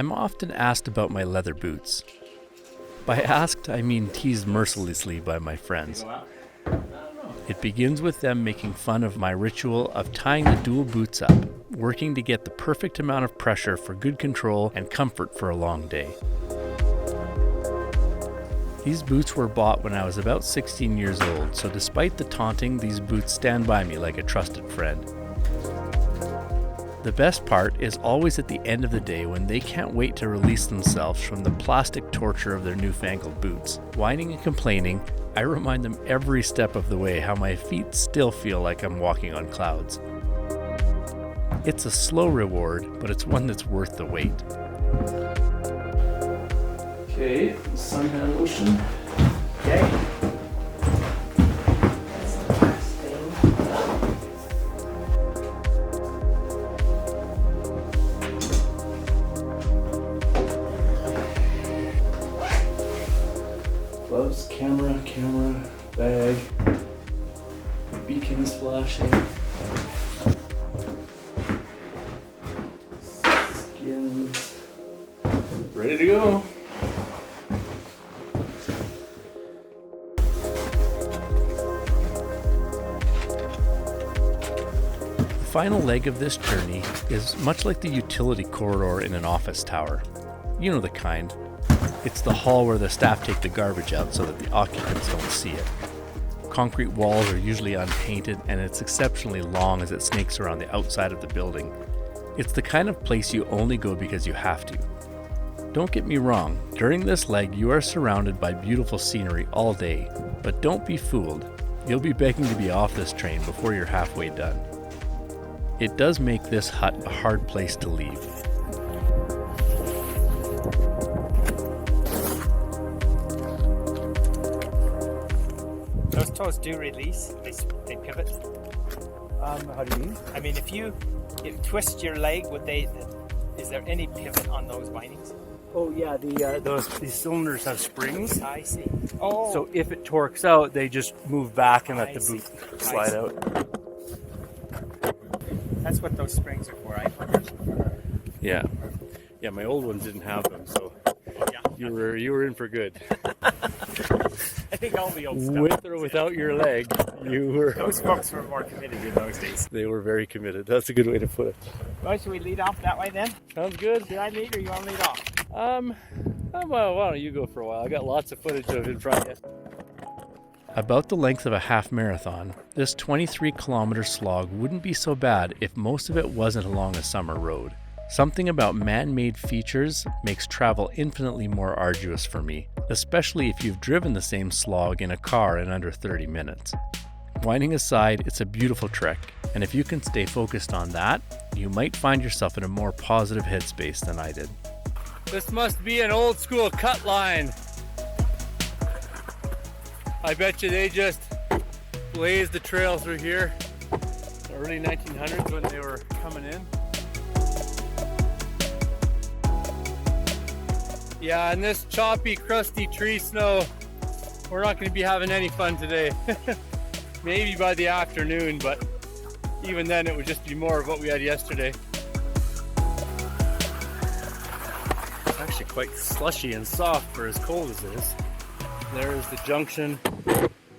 I'm often asked about my leather boots. By asked, I mean teased mercilessly by my friends. It begins with them making fun of my ritual of tying the dual boots up, working to get the perfect amount of pressure for good control and comfort for a long day. These boots were bought when I was about 16 years old, so despite the taunting, these boots stand by me like a trusted friend. The best part is always at the end of the day when they can't wait to release themselves from the plastic torture of their newfangled boots. Whining and complaining, I remind them every step of the way how my feet still feel like I'm walking on clouds. It's a slow reward, but it's one that's worth the wait. Okay, suntan lotion. Okay. That's the last thing. Gloves, camera, bag. Beacons flashing. Skins. Ready to go. The final leg of this journey is much like the utility corridor in an office tower. You know the kind. It's the hall where the staff take the garbage out so that the occupants don't see it. Concrete walls are usually unpainted, and it's exceptionally long as it snakes around the outside of the building. It's the kind of place you only go because you have to. Don't get me wrong, during this leg you are surrounded by beautiful scenery all day, but don't be fooled. You'll be begging to be off this train before you're halfway done. It does make this hut a hard place to leave. Those toes do release, they pivot. How do you mean? I mean, if you twist your leg, is there any pivot on those bindings? Oh yeah, these cylinders have springs. I see. Oh. So if it torques out, they just move back and let the boot slide out. That's what those springs are for, I wonder. Yeah. Yeah, my old ones didn't have them, so you were in for good. I think all the old stuff. With or without your leg, you were. Those folks were more committed in those days. They were very committed. That's a good way to put it. Well, should we lead off that way then? Sounds good. Should I lead or you want to lead off? Well, why don't you go for a while? I got lots of footage of in front of you. About the length of a half marathon, this 23-kilometer slog wouldn't be so bad if most of it wasn't along a summer road. Something about man-made features makes travel infinitely more arduous for me, especially if you've driven the same slog in a car in under 30 minutes. Whining aside, it's a beautiful trek, and if you can stay focused on that, you might find yourself in a more positive headspace than I did. This must be an old school cut line. I bet you they just blazed the trail through here early 1900s when they were coming in. Yeah, and this choppy, crusty tree snow, we're not going to be having any fun today. Maybe by the afternoon, but even then it would just be more of what we had yesterday. It's actually quite slushy and soft for as cold as it is. There's the junction.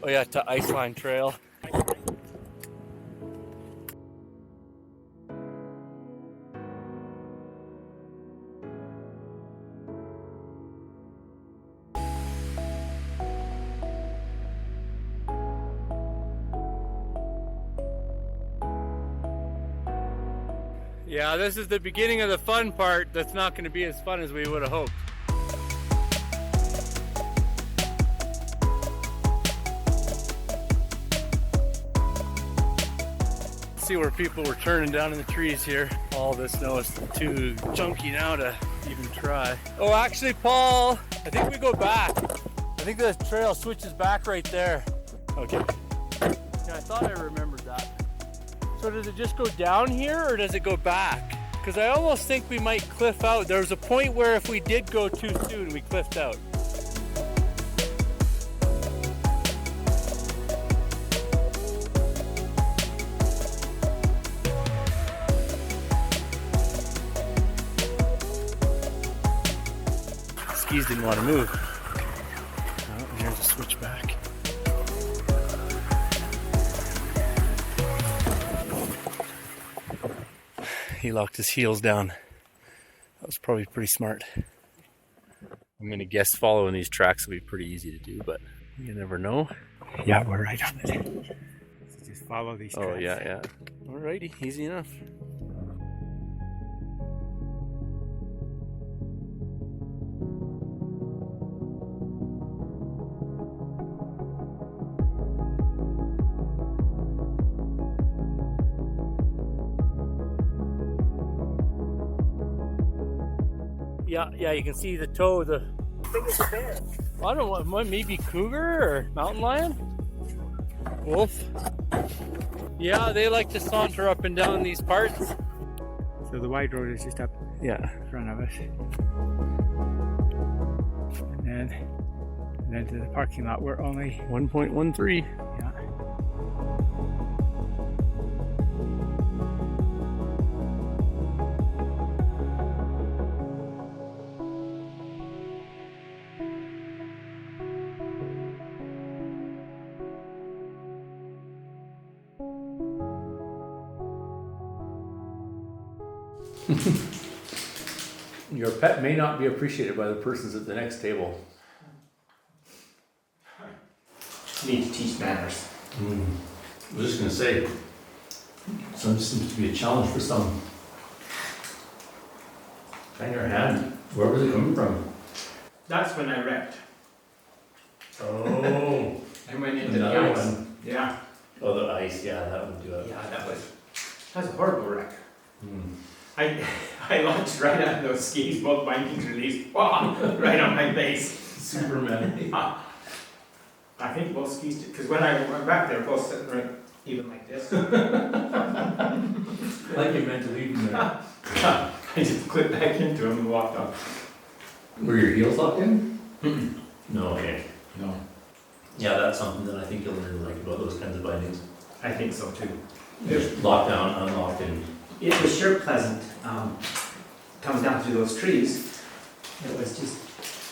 Oh yeah, to Iceline Trail. Yeah, this is the beginning of the fun part that's not going to be as fun as we would have hoped. See where people were turning down in the trees here. All this snow is too chunky now to even try. Oh, actually, Paul, I think we go back. I think the trail switches back right there. Okay. Yeah, I thought I remembered that. So does it just go down here or does it go back? Because I almost think we might cliff out. There was a point where if we did go too soon, we cliffed out. skis didn't want to move. Oh, and there's a switch back. He locked his heels down. That was probably pretty smart. I'm gonna guess following these tracks will be pretty easy to do, but you never know. Yeah, we're right on it. So just follow these tracks. Oh yeah. Alrighty, easy enough. Yeah, you can see the toe. I think it's a bear. I don't know, maybe cougar or mountain lion? Wolf? Yeah, they like to saunter up and down these parts. So the wide road is just up in front of us. And then to the parking lot, we're only 1.13. yeah. Your pet may not be appreciated by the persons at the next table. Need to teach manners. I was just going to say, some seems to be a challenge for some. Hang your hand. Where was it coming from? That's when I wrecked. Oh. I went into Another the ice. one. Yeah. Oh, the ice. Yeah, that would do it. Yeah, that was a horrible wreck. Hmm. I launched right out of those skis, both bindings released, right on my face. Superman. I think both skis did, because when I went back, they were both sitting right even like this. Like you meant to leave them there. I just clipped back into them and walked off. Were your heels locked in? No, okay. No. Yeah, that's something that I think you'll really like about those kinds of bindings. I think so too. There's lockdown, unlocked, and It was sure pleasant. Comes down through those trees. It was just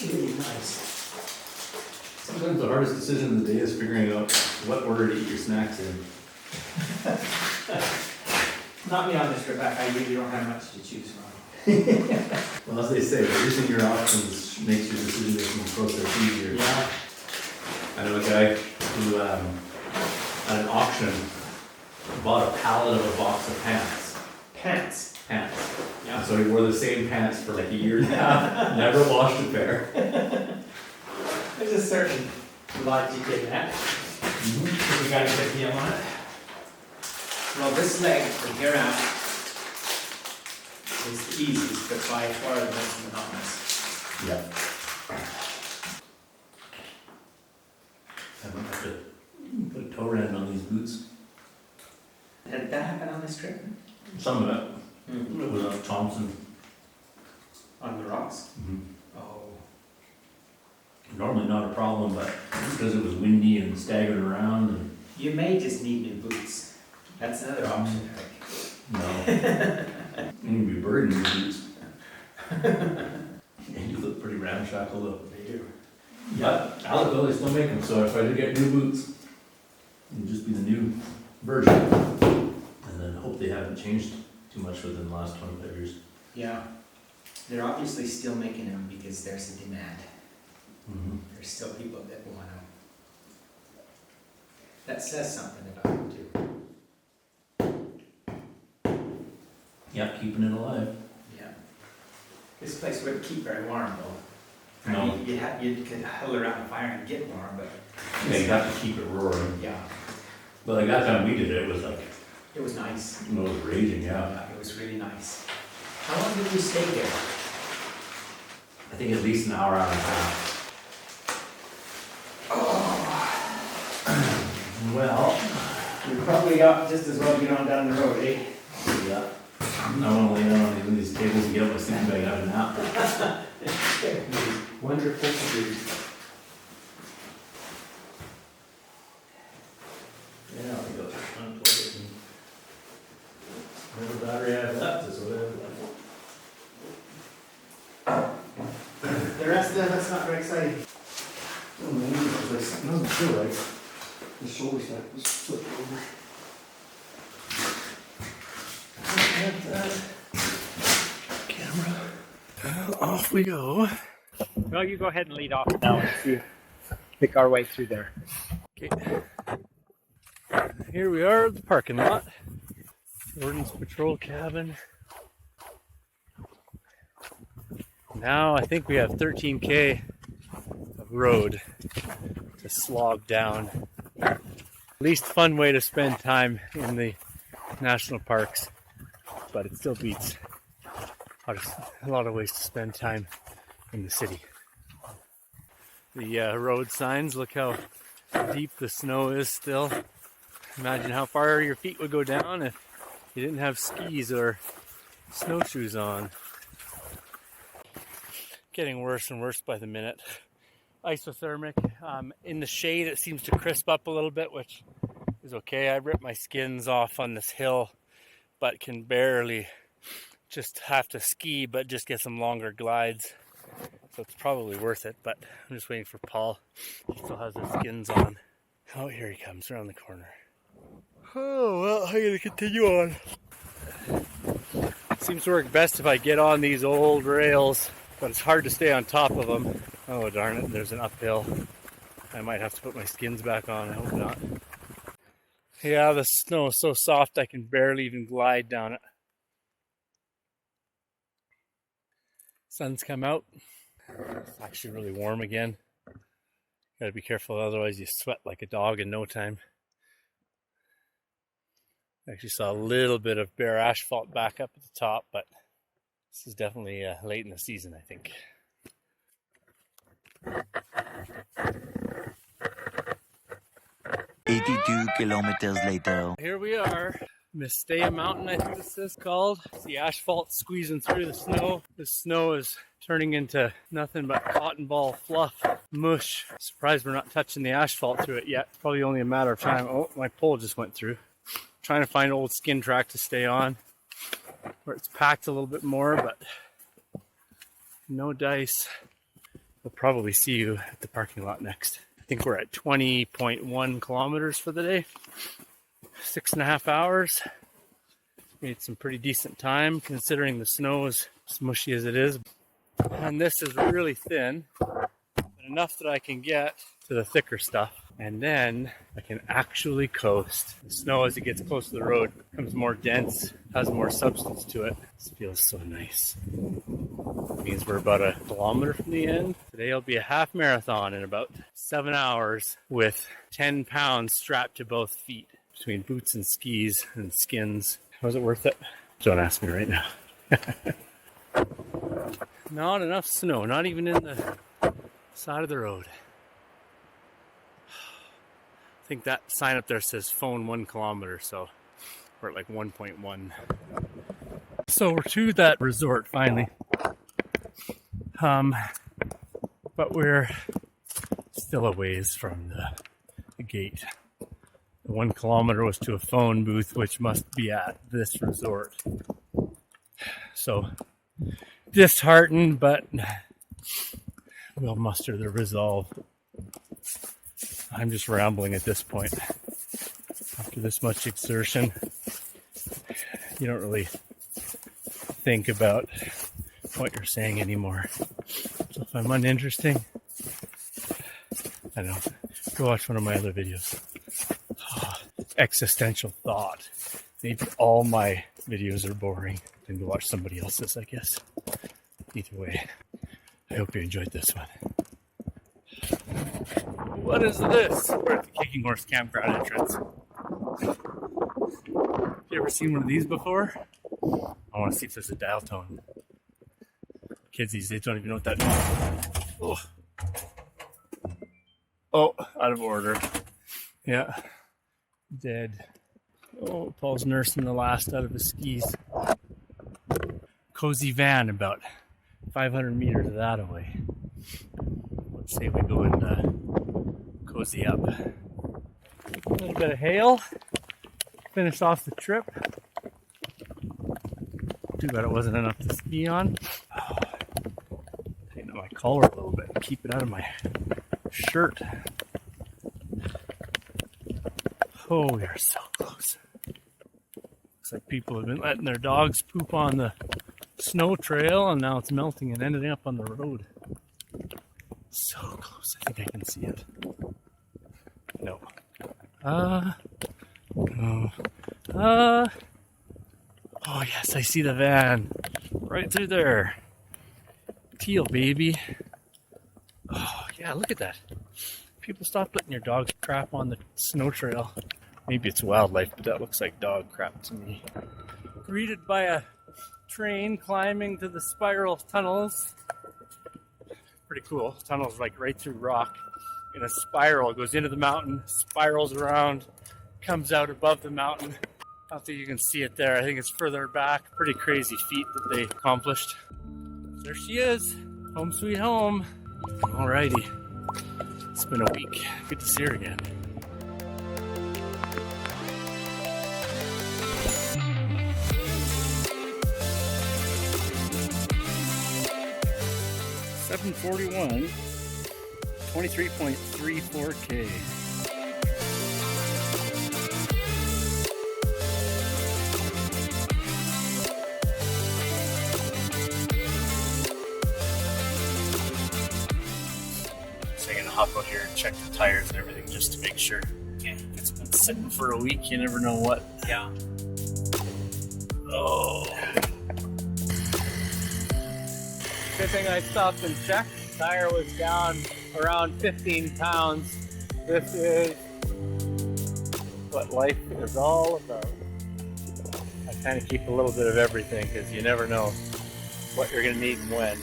really nice. sometimes the hardest decision of the day is figuring out what order to eat your snacks in. Not me on this trip back. I really don't have much to choose from. Well, as they say, reducing your options makes your decision-making process easier. Yeah. I know a guy who, at an auction, bought a pallet of a box of pants. Pants. Pants. Yeah. And so he wore the same pants for like a year and a half, never washed a pair. There's a certain logic in that. We got a good deal on it. Well, this leg from here out is the easiest, but by far the most monotonous. Yeah. I might have to put a toe rand on these boots. Did that happen on this trip? Some of it. It was on Thompson. On the rocks? Mm-hmm. Oh. Normally not a problem, but because it was windy and staggering around and You may just need new boots. That's another option, Eric. no. You can be buried in your boots. And you look pretty ramshackle though. They do. Yeah, Alec will, they still make them, so if I do get new boots, it'll just be the new version. And then hope they haven't changed too much within the last 25 years. Yeah. They're obviously still making them because there's a demand. Mm-hmm. There's still people that want them. That says something about them too. Yeah, keeping it alive. Yeah. This place wouldn't keep very warm though. No. I mean, you could huddle around a fire and get warm, but Yeah, you have to keep it roaring. yeah, But like that time we did it, it was like, it was nice. it was raging, yeah. Yeah, it was really nice. How long did you stay there? I think at least an hour, hour and a half. Well, You probably got just as well get on down the road, eh? yeah. I want to lay down on these tables and get my sleeping bag out of nap. Wonderful to do. Yeah, I'll go unplug it and whatever battery I have left is whatever. The rest of It doesn't feel right. The shoulder strap was flipped over. Camera. Well, off we go. Well, you go ahead and lead off now and see. Pick our way through there. Okay. Here we are at the parking lot. Ordnance Patrol cabin. Now I think we have 13K of road to slog down. Least fun way to spend time in the national parks, but it still beats a lot of ways to spend time in the city. The road signs, look how deep the snow is still. Imagine how far your feet would go down if you didn't have skis or snowshoes on. Getting worse and worse by the minute. Isothermic. In the shade it seems to crisp up a little bit, which is okay. I ripped my skins off on this hill, but can barely, just have to ski, but just get some longer glides. So it's probably worth it, but I'm just waiting for Paul. He still has his skins on. Oh, here he comes around the corner. Oh, well, I'm gonna continue on. Seems to work best if I get on these old rails, but it's hard to stay on top of them. Oh, darn it, there's an uphill. I might have to put my skins back on, I hope not. Yeah, the snow is so soft I can barely even glide down it. Sun's come out. It's actually really warm again. Gotta be careful, otherwise you sweat like a dog in no time. I actually saw a little bit of bare asphalt back up at the top, but this is definitely late in the season, I think. 82 kilometers later. Here we are, Mistaya Mountain, I think this is called. It's the asphalt squeezing through the snow. The snow is turning into nothing but cotton ball fluff, mush. Surprised we're not touching the asphalt through it yet. It's probably only a matter of time. Oh, my pole just went through. Trying to find old skin track to stay on, where it's packed a little bit more, but no dice. We'll probably see you at the parking lot next. I think we're at 20.1 kilometers for the day. 6.5 hours. Made some pretty decent time considering the snow is as mushy as it is. And this is really thin, but enough that I can get to the thicker stuff. And then I can actually coast. The snow, as it gets close to the road, becomes more dense, has more substance to it. This feels so nice. It means we're about a kilometer from the end. Today will be a half marathon in about 7 hours with 10 pounds strapped to both feet between boots and skis and skins. Was it worth it? Don't ask me right now. Not enough snow, not even in the side of the road. I think that sign up there says phone 1 kilometer, so we're at like 1.1. So we're to that resort finally. But we're still a ways from the gate. The 1 kilometer was to a phone booth, which must be at this resort. So disheartened, but we'll muster the resolve. I'm just rambling at this point. After this much exertion, you don't really think about what you're saying anymore. So if I'm uninteresting, I don't know, go watch one of my other videos. Existential thought. Maybe all my videos are boring. Then go watch somebody else's, I guess. Either way, I hope you enjoyed this one. What is this? We're at the Kicking Horse Campground entrance. Have you ever seen one of these before? I want to see if there's a dial tone. Kids these days don't even know what that means. Oh, out of order. Yeah. Dead. Oh, Paul's nursing the last out of his skis. Cozy van about 500 meters of that away. Let's say we go and cozy up. A little bit of hail. Finish off the trip. Too bad it wasn't enough to ski on. Tighten up my collar a little bit and keep it out of my shirt. Oh, we are so close. Looks like people have been letting their dogs poop on the snow trail, and now it's melting and ending up on the road. So close. I think I can see it. No. No. Oh, yes, I see the van. Right through there. Teal, baby. Oh, yeah, look at that. People stop letting your dogs crap on the snow trail. Maybe it's wildlife, but that looks like dog crap to me. Greeted by a train climbing to the spiral tunnels. Pretty cool. Tunnels like right through rock in a spiral. It goes into the mountain, spirals around, comes out above the mountain. I don't think you can see it there. I think it's further back. Pretty crazy feat that they accomplished. There she is. Home sweet home. Alrighty. It's been a week. Good to see her again. $741, 23.34K. So I'm gonna hop out here and check the tires and everything just to make sure. Okay. It's been sitting for a week, you never know what. Yeah. Oh. Good thing I stopped and checked. Tire was down around 15 pounds. This is what life is all about. I kind of keep a little bit of everything because you never know what you're going to need and when.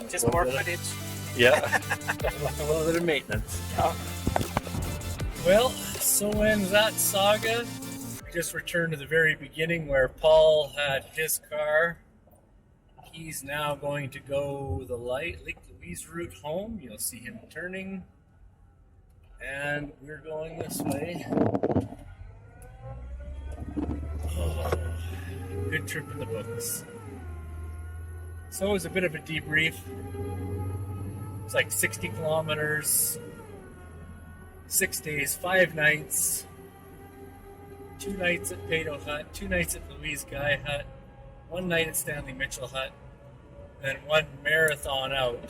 Just more footage. Yeah, a little bit of maintenance. Well, so ends that saga. We just returned to the very beginning where Paul had his car. He's now going to go the Lake Louise route home. You'll see him turning. And we're going this way. Oh, good trip in the books. So it was a bit of a debrief. It's like 60 kilometers, 6 days, 5 nights, 2 nights at Pado Hut, 2 nights at Louise Guy Hut, 1 night at Stanley Mitchell Hut, and 1 marathon out.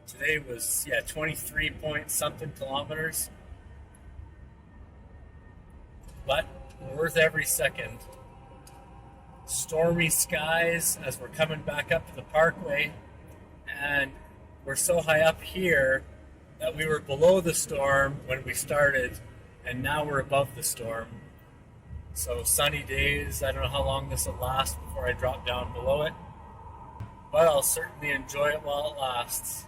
Today was, 23 point something kilometers, but worth every second. Stormy skies as we're coming back up to the parkway, and we're so high up here that we were below the storm when we started, and now we're above the storm. So sunny days. I don't know how long this will last before I drop down below it, but I'll certainly enjoy it while it lasts.